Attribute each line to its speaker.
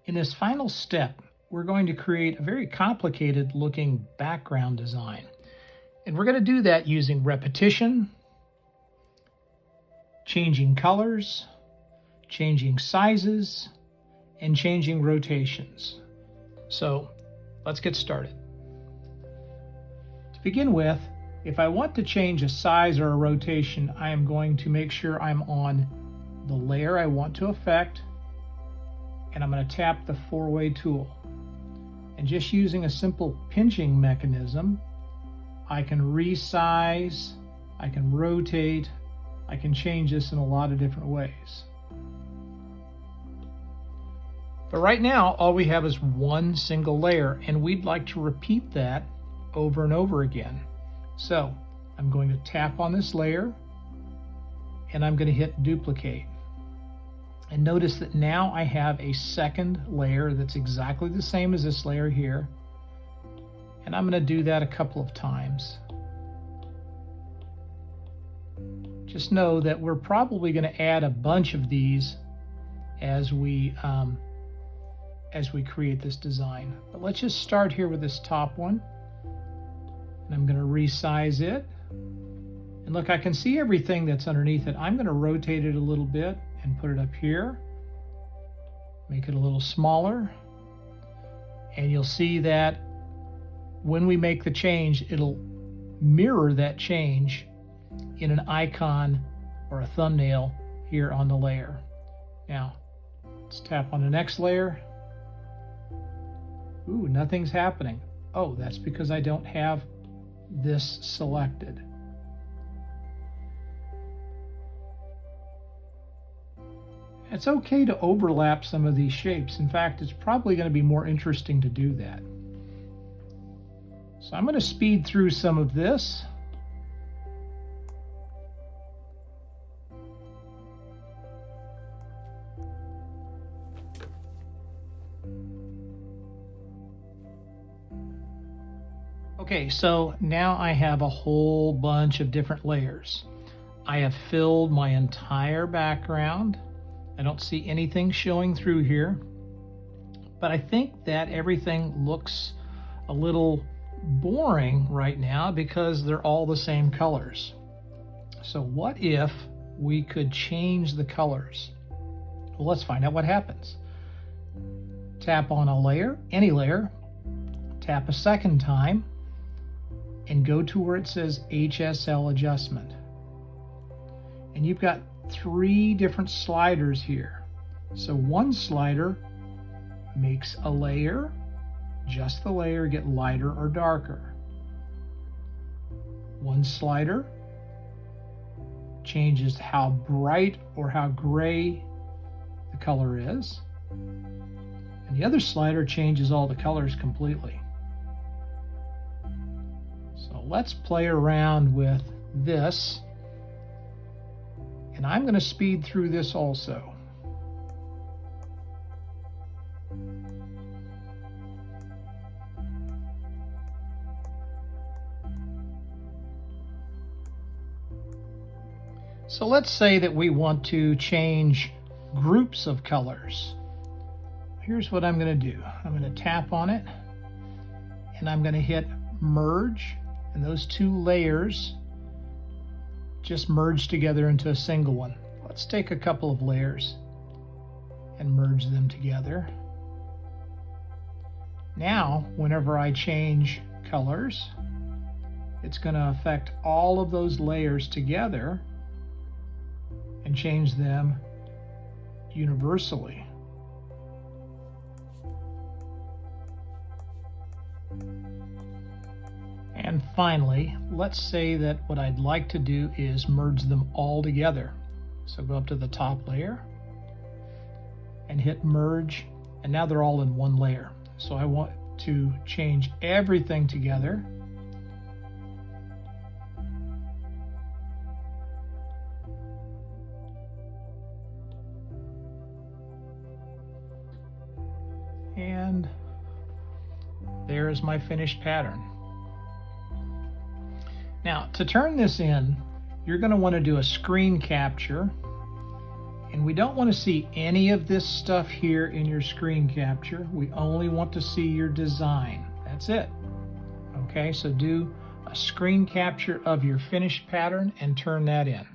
Speaker 1: In this final step, we're going to create a very complicated looking background design. And we're going to do that using repetition, changing colors, changing sizes, and changing rotations. So let's get started. To begin with, if I want to change a size or a rotation, I am going to make sure I'm on the layer I want to affect, and I'm going to tap the four-way tool. And just using a simple pinching mechanism, I can resize, I can rotate, I can change this in a lot of different ways. But right now, all we have is one single layer, and we'd like to repeat that over and over again. So I'm going to tap on this layer, and I'm going to hit duplicate. And notice that now I have a second layer that's exactly the same as this layer here. And I'm going to do that a couple of times. Just know that we're probably going to add a bunch of these as we create this design. But let's just start here with this top one. And I'm going to resize it. And look, I can see everything that's underneath it. I'm going to rotate it a little bit and put it up here. Make it a little smaller. And you'll see that when we make the change, it'll mirror that change in an icon or a thumbnail here on the layer. Now, let's tap on the next layer. Ooh, nothing's happening. Oh, that's because I don't have this selected. It's okay to overlap some of these shapes. In fact, it's probably going to be more interesting to do that. So I'm going to speed through some of this. Okay, so now I have a whole bunch of different layers. I have filled my entire background. I don't see anything showing through here, but I think that everything looks a little boring right now because they're all the same colors. So what if we could change the colors? Well, let's find out what happens. Tap on a layer, any layer, tap a second time, and go to where it says HSL adjustment. And you've got three different sliders here. So one slider makes a layer, just the layer, get lighter or darker. One slider changes how bright or how gray the color is. And the other slider changes all the colors completely. So let's play around with this. And I'm going to speed through this also. So let's say that we want to change groups of colors. Here's what I'm going to do. I'm going to tap on it, and I'm going to hit merge, and those two layers just merge together into a single one. Let's take a couple of layers and merge them together. Now, whenever I change colors, it's going to affect all of those layers together and change them universally. And finally, let's say that what I'd like to do is merge them all together. So go up to the top layer and hit merge, and now they're all in one layer. So I want to change everything together. And there's my finished pattern. Now, to turn this in, you're going to want to do a screen capture, And we don't want to see any of this stuff here in your screen capture. We only want to see your design. That's it. Okay, so do a screen capture of your finished pattern and turn that in.